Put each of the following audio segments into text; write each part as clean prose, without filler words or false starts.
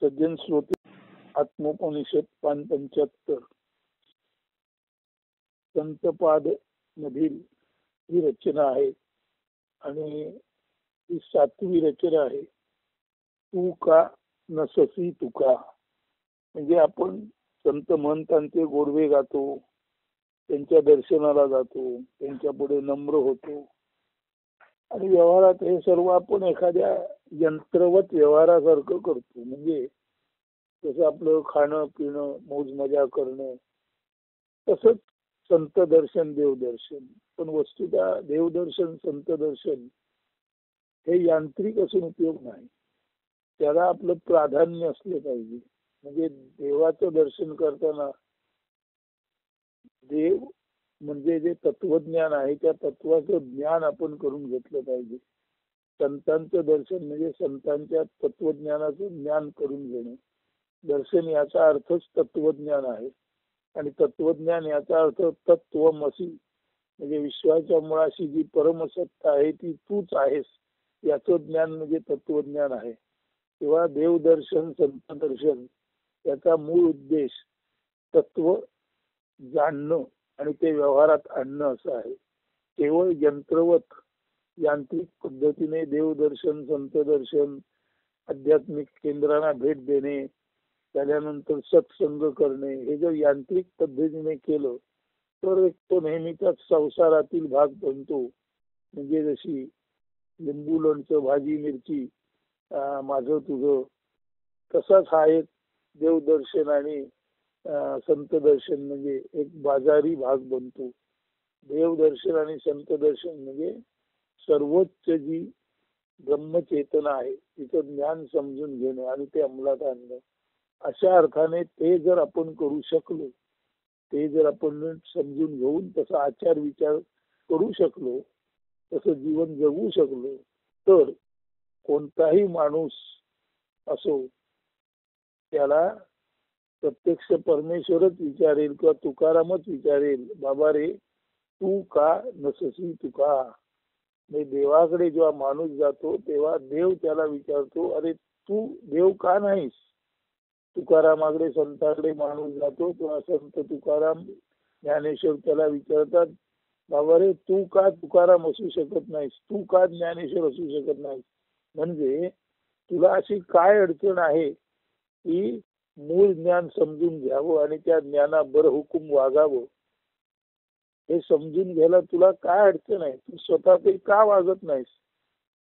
सज्जन श्रोते, आत्मोपनिषद पान 75 संतपाद मधील ही रचना आहे आणि ही 7वी रचना आहे. तू का नससी तुका. म्हणजे आपण संत महंतांचे गोडवे गातो, त्यांच्या दर्शनाला जातो, त्यांच्या पुढे नम्र होतो आणि व्यवहारात हे सर्व आपण एखाद्या यंत्रवत व्यवहारासारखं करतो. म्हणजे जसं आपलं खाणं पिणं मौज मजा करणं, तसंच संत दर्शन देवदर्शन. पण वस्तुतः देवदर्शन संत दर्शन हे यांत्रिक असून उपयोग नाही. त्याला आपलं प्राधान्य असलं पाहिजे. म्हणजे देवाचं दर्शन करताना देव म्हणजे जे तत्वज्ञान आहे त्या तत्वाचं ज्ञान आपण करून घेतलं पाहिजे. संतांचं दर्शन म्हणजे संतांच्या तत्वज्ञानाचं ज्ञान करून घेणे. दर्शन याचा अर्थच तत्वज्ञान आहे आणि तत्वज्ञान याचा अर्थ तत्वमसी म्हणजे विश्वाच्या मुळाशी जी परमसत्ता आहे ती तूच आहेस याचं ज्ञान म्हणजे तत्वज्ञान आहे. तेव्हा देवदर्शन संत दर्शन याचा मूळ उद्देश तत्व जाणणं आणि ते व्यवहारात आणणं असं आहे. केवळ यंत्रवत यांत्रिक पद्धतीने देवदर्शन संत दर्शन आध्यात्मिक केंद्रांना भेट देणे त्याच्यानंतर सत्संग करणे हे जर यांत्रिक पद्धतीने केलं तर तो नेहमीचाच संसारातील भाग बनतो. म्हणजे जशी लिंबू लोणचं भाजी मिरची माझं तुझं, तसाच हा एक देवदर्शन आणि संत दर्शन म्हणजे एक बाजारी भाग बनतो. देवदर्शन आणि संत दर्शन म्हणजे सर्वोच्च जी ब्रह्मचेतना आहे तिचं ज्ञान समजून घेणं आणि ते अंमलात आणणं. अशा अर्थाने ते जर आपण करू शकलो, ते जर आपण समजून घेऊन तसा आचार विचार करू शकलो, तसं जीवन जगू शकलो तर कोणताही माणूस असो त्याला प्रत्यक्ष परमेश्वरच विचारेल किंवा तुकारामच विचारेल, बाबा रे तू का नससी तुका. देवाकडे जेव्हा माणूस जातो तेव्हा देव त्याला विचारतो, अरे तू देव का नाहीस. तुकारामाकडे संताकडे माणूस जातो तेव्हा संत तुकाराम ज्ञानेश्वर त्याला विचारतात, बाबा रे तू का तुकाराम असू शकत नाहीस, तू का ज्ञानेश्वर असू शकत नाहीस. म्हणजे तुला अशी काय अडचण आहे की मूळ ज्ञान समजून घ्यावं आणि त्या ज्ञानाबर हुकूम वागावं. हे समजून घ्यायला तुला काय अडचण आहे, तू स्वतः ते का वागत नाहीस.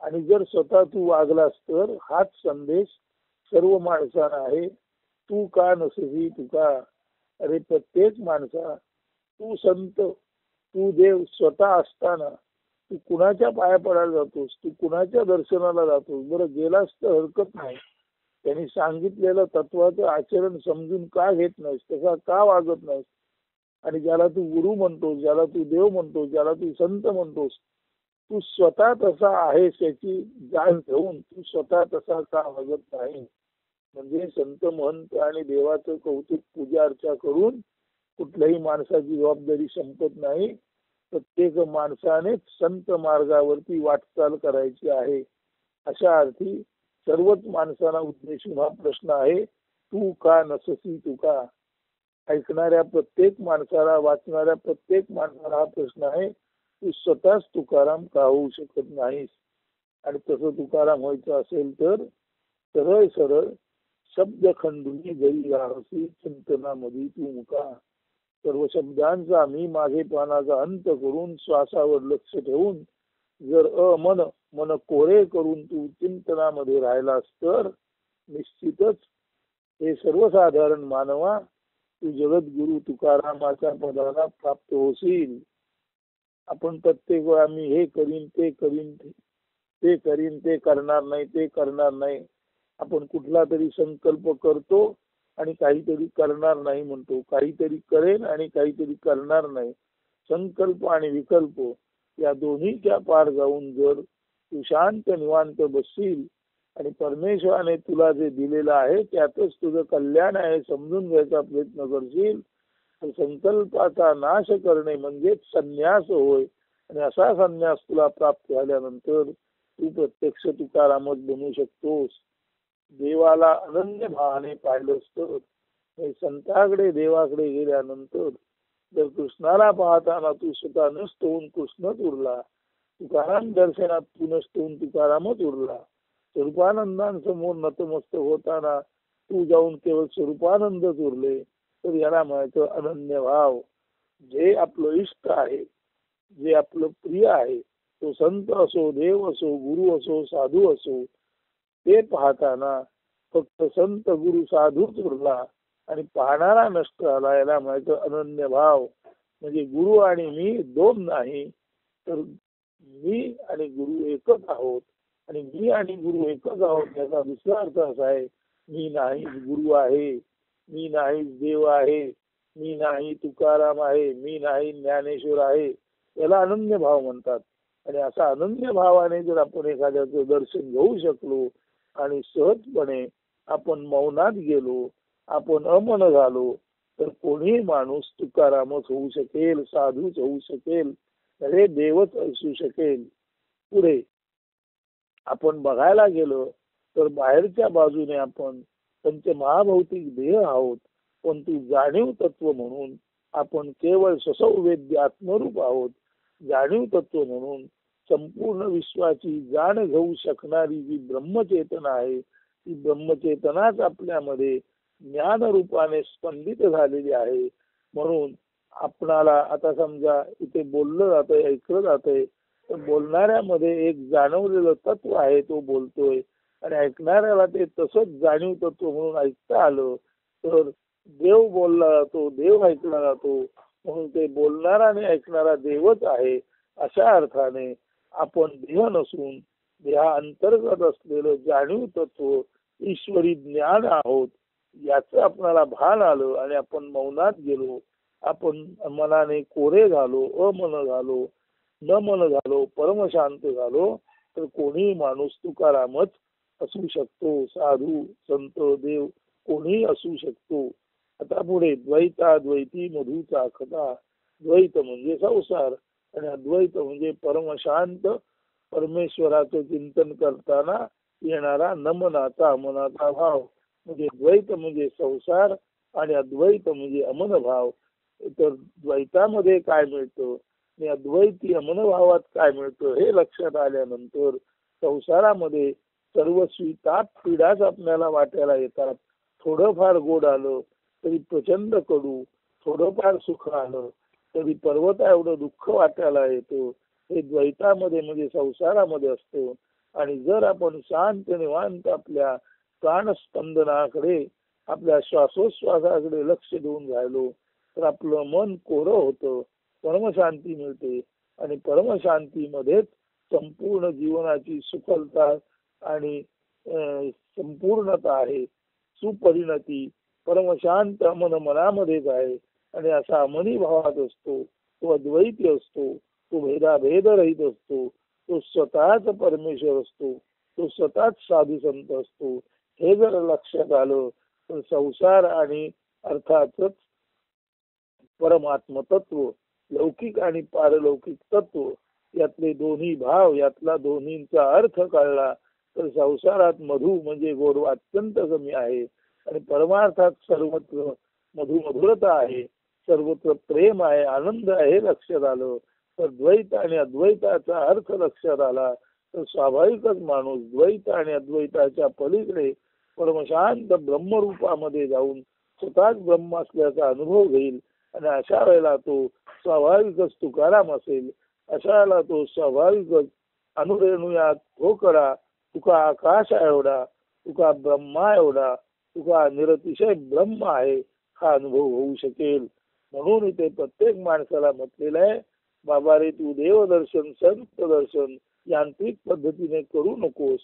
आणि जर स्वतः तू वागलास तर हाच संदेश सर्व माणसांना आहे. तू का नससी तुका. अरे प्रत्येक माणसा तू संत तू देव स्वतः असताना तू कुणाच्या पाया पडायला जातोस, तू कुणाच्या दर्शनाला जातोस. बरं गेलास तर हरकत नाही, त्यांनी सांगितलेलं तत्वाचं आचरण समजून का घेत नाहीस, तसा का वागत नाहीस. आणि ज्याला तू गुरु म्हणतोस, ज्याला तू देव म्हणतोस, ज्याला तू संत म्हणतोस, तू स्वतः तसा आहेस याची जाण घेऊन तू स्वतः तसा का वागत नाही. म्हणजे संत महंत आणि देवाचं कौतुक पूजा अर्चा करून कुठल्याही माणसाची जबाबदारी संपत नाही. प्रत्येक माणसानेच संत मार्गावरती वाटचाल करायची आहे. अशा अर्थी सर्वच माणसांना उद्देशून हा प्रश्न आहे, तू का नससी तुका. ऐकणाऱ्या प्रत्येक माणसाला वाचणाऱ्या प्रत्येक माणसाला हा प्रश्न आहे, तू स्वतःच तुकाराम का होऊ शकत नाहीस. आणि तसं तुकाराम व्हायचं असेल तर सरळ सरळ शब्द खंडुनी जरी राहसी चिंतनामध्ये तू मुका. सर्व शब्दांचा मी माझेपणाचा अंत करून श्वासावर लक्ष ठेवून जर मन मन कोरे करून तू चिंतनामध्ये राहिलास तर निश्चितच हे सर्वसाधारण मानवा तू जगद्गुरु तुकारामाच्या पदाला प्राप्त होशील. आपण प्रत्येक वेळा मी हे करीन ते करीन ते करीन ते करणार नाही ते करणार नाही, आपण कुठला तरी संकल्प करतो आणि काहीतरी करणार नाही म्हणतो, काहीतरी करेन आणि काहीतरी करणार नाही. संकल्प आणि विकल्प या दोन्हीच्या पार जाऊन जर तू शांत निवांत बसशील आणि परमेश्वराने तुला जे दिलेलं आहे त्यातच तुझं कल्याण आहे समजून घ्यायचा प्रयत्न करशील तर संकल्पाचा नाश करणे म्हणजेच संन्यास होय. आणि असा संन्यास तुला प्राप्त झाल्यानंतर तू प्रत्यक्ष तुकारामच बनू शकतोस. देवाला अनन्य भावाने पाहिलं असतं. संताकडे देवाकडे गेल्यानंतर जर कृष्णाला पाहताना तू स्वतः नष्ट होऊन कृष्णच उरला, तुकाराम दर्शनात तू नष्ट होऊन तुकारामच उरला, स्वरूपानंदांसमोर नतमस्तक होताना तू जाऊन केवळ स्वरूपानंदच उरले, तर याला म्हणायचं अनन्य भाव. जे आपलं इष्ट आहे, जे आपलं प्रिय आहे, तो संत असो, देव असो, गुरु असो, साधू असो, ते पाहताना फक्त संत गुरु साधूच उरला आणि पाहणारा नष्ट आला, याला म्हणायचं अनन्य भाव. म्हणजे गुरु आणि मी दोन नाही, तर मी आणि गुरु एकच आहोत. आणि मी आणि गुरु एकच आहोत याचा दुसरा अर्थ असा आहे, मी नाही गुरु आहे, मी नाही देव आहे, मी नाही तुकाराम आहे, मी नाही ज्ञानेश्वर आहे, याला अनन्य भाव म्हणतात. आणि असा अनन्य भावाने जर आपण एखाद्याचं दर्शन घेऊ शकलो आणि सहजपणे आपण मौनात गेलो, आपण अमन झालो, तर कोणीही माणूस तुकारामच होऊ शकेल, साधूच होऊ शकेल, हे देवच असू शकेल. पुढे आपण बघायला गेलो तर बाहेरच्या बाजूने आपण पंचमहाभौतिक देह आहोत, पण तू जाणीव तत्व म्हणून आपण केवळ ससौवेद्य आत्मरूप आहोत. जाणीव तत्व म्हणून संपूर्ण विश्वाची जाण घेऊ शकणारी जी ब्रह्मचेतना आहे, ती ब्रह्मचेतनाच आपल्यामध्ये ज्ञान रूपाने स्पंदित झालेली आहे. म्हणून आपणाला आता समजा इथे बोललं जातंय, ऐकलं जातंय, तर बोलणाऱ्यामध्ये एक जाणवलेलं तत्व आहे, तो बोलतोय आणि ऐकणाऱ्याला ते तसंच जाणीव तत्व म्हणून ऐकता आलं, तर देव बोलला जातो, देव ऐकला जातो, म्हणून ते बोलणारा आणि ऐकणारा देवच आहे. अशा अर्थाने आपण देह नसून देहा अंतर्गत असलेलं जाणीव तत्व ईश्वरी ज्ञान आहोत, याचं आपल्याला भान आलं आणि आपण मौनात गेलो, आपण मनाने कोरे झालो, अमन झालो, न मन झालो, परमशांत झालो, तर कोणीही माणूस तुकारामच असू शकतो, साधू संत देव कोणीही असू शकतो. आता पुढे द्वैताद्वैती मधूचा खता. द्वैत म्हणजे संसार आणि अद्वैत म्हणजे परमशांत परमेश्वराचं चिंतन करताना येणारा नमनाचा मनाचा भाव. म्हणजे द्वैत म्हणजे संसार आणि अद्वैत म्हणजे अमन भाव. तर द्वैतामध्ये काय मिळतं आणि अद्वैती अमन भावात काय मिळतं हे लक्षात आल्यानंतर संसारामध्ये सर्वस्वी ताप पीडाच आपल्याला वाटायला येतात. थोडंफार गोड आलं तरी प्रचंड कडू, थोडंफार सुख आलं तरी पर्वता एवढं दुःख वाटायला येतं. हे द्वैतामध्ये म्हणजे संसारामध्ये असतं. आणि जर आपण शांत निवांत आपल्या प्राणस्पंदनाकडे, आपल्या श्वासोश्वासाकडे लक्ष देऊन राहिलो, तर आपलं मन कोरं होतं, परमशांती मिळते आणि परमशांतीमध्येच संपूर्ण जीवनाची सुफलता आणि संपूर्णता आहे. सुपरिणती परमशांत मन मनामध्येच आहे आणि असा अमनी भावात असतो, तो अद्वैती असतो, तो भेदाभेद रहित असतो, तो स्वतःच परमेश्वर असतो, तो स्वतःच साधू संत असतो. हे जर लक्षात आलं तर संसार आणि अर्थातच परमात्म तत्व, लौकिक आणि पारलौकिक तत्व, यातले दोन्ही भाव, यातला दोन्हींचा अर्थ कळला तर संसारात मधु म्हणजे गोडवा अत्यंत कमी आहे आणि परमार्थात सर्वत्र मधुमधुरता आहे, सर्वत्र प्रेम आहे, आनंद आहे, हे लक्षात आलं तर द्वैत आणि अद्वैताचा अर्थ लक्षात आला तर स्वाभाविकच माणूस द्वैत आणि अद्वैताच्या पलीकडे परमशांत ब्रह्मरूपामध्ये जाऊन स्वतःच ब्रह्म असल्याचा अनुभव घेईल. आणि अशा वेळेला तो स्वाभाविकच तुकाराम असेल. अशा वेळेला तो स्वाभाविकच अनुरेणुयात हो करा, तुका आकाश एवढा, तुका ब्रह्मा एवढा, तुका निरतिशय ब्रह्म आहे, हा अनुभव होऊ शकेल. म्हणून इथे प्रत्येक माणसाला म्हटलेलं आहे, बाबा रे तू देवदर्शन संत दर्शन यांत्रिक पद्धतीने करू नकोस.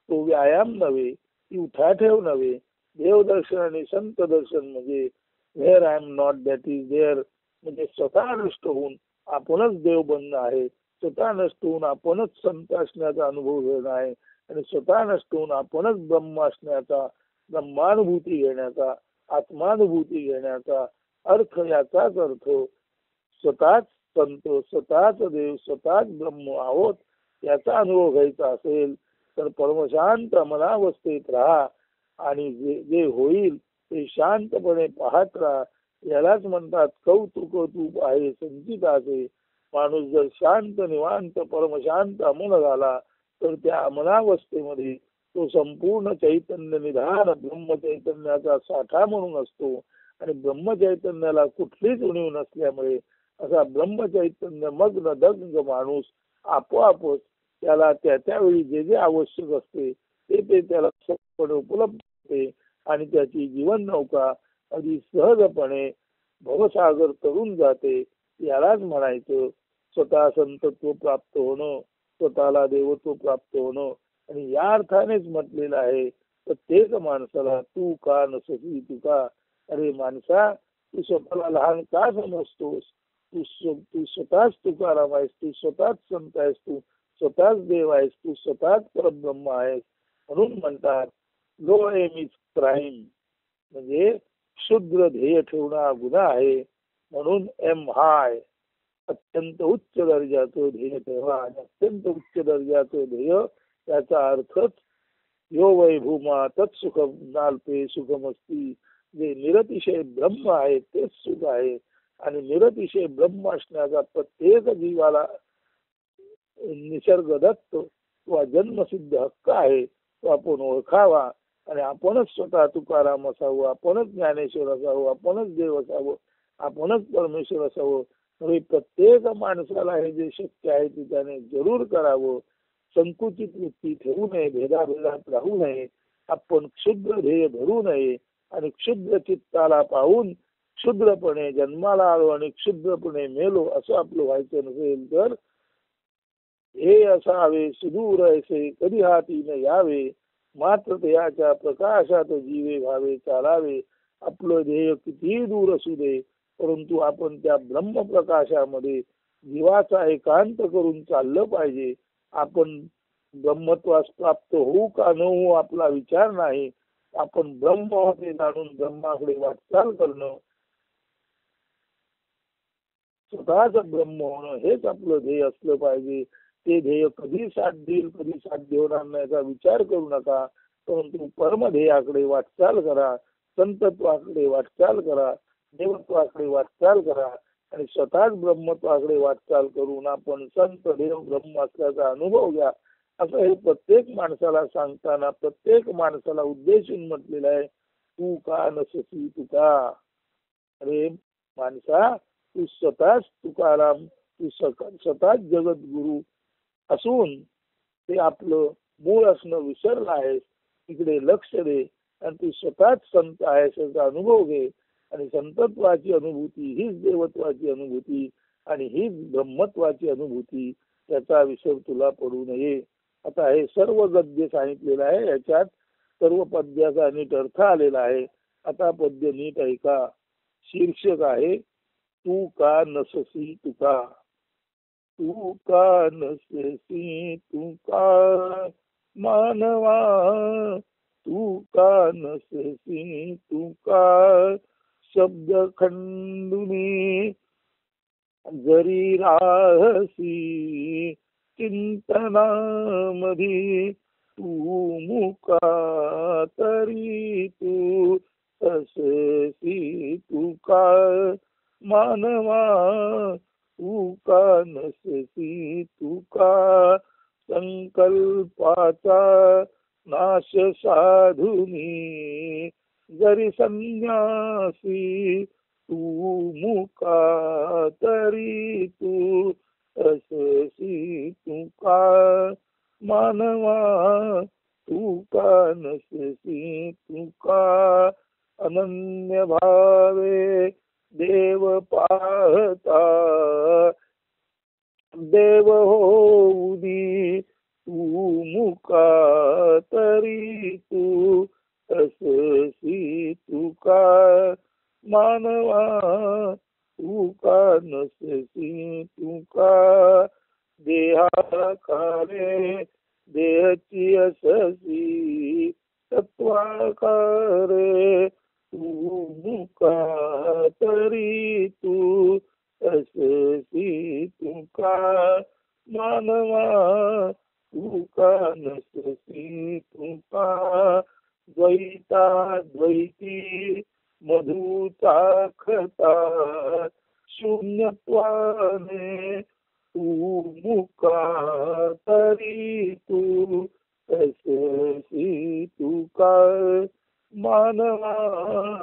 तो व्यायाम नव्हे, ती उठाठेव नव्हे. देवदर्शन आणि संत दर्शन म्हणजे where I am not that is there, म्हणजे स्वतः नष्ट होऊन आपणच देव बनणं आहे, स्वतः नष्ट होऊन आपणच संत असण्याचा अनुभव घेणं आहे आणि स्वतः नष्ट होऊन आपणच ब्रह्म असण्याचा, ब्रह्मानुभूती घेण्याचा, आत्मानुभूती घेण्याचा अर्थ. याचाच अर्थ स्वतःच संत, स्वतःच देव, स्वतःच ब्रह्म आहोत याचा अनुभव घ्यायचा असेल तर परमशांत मनावस्थेत राहा आणि जे जे होईल ते शांतपणे पाहत राहा. यालाच म्हणतात कौतुक तू आहे संचिताचे. माणूस जर शांत निवांत परमशांत अमन झाला तर त्या अमनावस्थेमध्ये तो संपूर्ण चैतन्य निधान ब्रह्मचैतन्याचा साठा म्हणून असतो. आणि ब्रह्मचैतन्याला कुठलीच उणीव नसल्यामुळे असा ब्रह्मचैतन्य मग्न दग्ध माणूस आपोआपच त्याला त्या त्यावेळी जे जे आवश्यक असते ते त्याला सहजपणे उपलब्ध होते आणि त्याची जीवन नौका अगदी सहजपणे भवसागर तरून जाते. यालाच म्हणायचं स्वतः संतत्व प्राप्त होणं, स्वतःला देवत्व प्राप्त होणं. आणि या अर्थानेच म्हटलेलं आहे प्रत्येक माणसाला तू का नसती तुका. अरे माणसा तू स्वतःला लहान का समजतोस. तू स्वतःच तुकाराम आहेस, तू स्वतःच संत आहेस, तू स्वतःच देव आहेस, तू स्वतःच परब्रह्म आहेस. म्हणून म्हणतात लो एम इज क्राईम, म्हणजे क्षुद्र ध्येय ठेवणं हा गुन्हा आहे. म्हणून एम हाय, अत्यंत उच्च दर्जाचं ध्येय ठेवा. आणि अत्यंत उच्च दर्जाचं ध्येय त्याचा अर्थच यो वै भूमा तत्सुख नाल्पे सुखमस्ती. जे निरतिशय ब्रह्म आहे तेच सुख आहे. आणि निरतिशय ब्रह्म असण्याचा प्रत्येक जीवाला निसर्गदत्त किंवा जन्मसिद्ध हक्क आहे. तो आपण ओळखावा आणि आपणच स्वतः तुकाराम असावं, आपणच ज्ञानेश्वर असावं, आपणच देव असावं, आपणच परमेश्वर असावं. म्हणजे प्रत्येक माणसाला हे जे शक्य आहे ते त्याने जरूर करावं. संकुचित वृत्ती ठेवू नये, भेदाभेदात राहू नये, आपण क्षुद्र ध्येय धरू नये. आणि क्षुद्र चित्ताला पाहून क्षुद्रपणे जन्माला आलो आणि क्षुद्रपणे मेलो असं आपलं व्हायचं नसेल तर हे असावे सुदूर ऐसे कधी हाती न यावे. मात्र त्याच्या प्रकाशात जीवे भावे चालावे. आपलं ध्येय कितीही दूर असू दे परंतु आपण त्या ब्रह्मप्रकाशामध्ये जीवाचा एकांत करून चाललं पाहिजे. आपण ब्रह्मत्वास प्राप्त होऊ का न होऊ आपला विचार नाही. आपण ब्रह्म होते जाणून ब्रह्माकडे वाटचाल करणं, स्वतःच ब्रह्म होणं हेच आपलं ध्येय असलं पाहिजे. ते ध्येय कधी साध्य येईल कधी साध्य होणार नाही याचा विचार करू नका. परंतु परमध्येयाकडे वाटचाल करा, संतत्वाकडे वाटचाल करा, देवत्वाकडे वाटचाल करा. आणि स्वतःच ब्रह्मत्वाकडे वाटचाल करून आपण संत देव ब्रह्म असल्याचा अनुभव घ्या. असं हे प्रत्येक माणसाला सांगताना प्रत्येक माणसाला उद्देशून म्हटलेलं आहे. तू का नसती तुका. अरे माणसा तू स्वतःच तुकाराम, तू स्वतःच जगद्गुरु असून ते आपलं मूळ असणं विसरलं आहेस. तिकडे लक्ष दे आणि तू स्वतःच संत आहेस याचा अनुभव घे. आणि संतत्वाची अनुभूती हीच देवत्वाची अनुभूती आणि हीच ब्रह्मत्वाची अनुभूती. याचा विसर तुला पडू नये. आता हे सर्व गद्य सांगितलेलं आहे. याच्यात सर्व पद्याचा नीट अर्थ आलेला आहे. आता पद्य नीट ऐका. शीर्षक आहे तू का नससी तुका. तू का नससी तुका मानवा. तू का नससी तुका शब्द खंडुनी जरी राहसी चिंतनामधी. तू मुका तरी तू अससी तुका मानवा. तू का नससी तुका संकल्पाचा नाश साधुनी जरी संन्यासी. तू मुका तरी तू अससी तुका मानवा. तू का नससी तुका अनन्य भावे देव पाहता. देव होऊनी तू मुका तरी तू अससी तुका मानवा. तू का नससी तुका देहाकारे देहची अससी तत्वाकारे. तू मुका तरी तू अससी तुका मानवा. तू का नससी तुका द्वैता द्वैती मधुचा खता शून्यत्वाने तू मुका तरी तू कशी तुका मानवा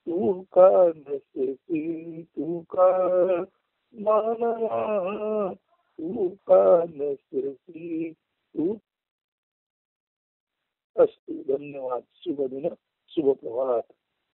तुका नसती तुका मानवा तुका नसती तू असतो. धन्यवाद. शुभ दिन, शुभ प्रभात.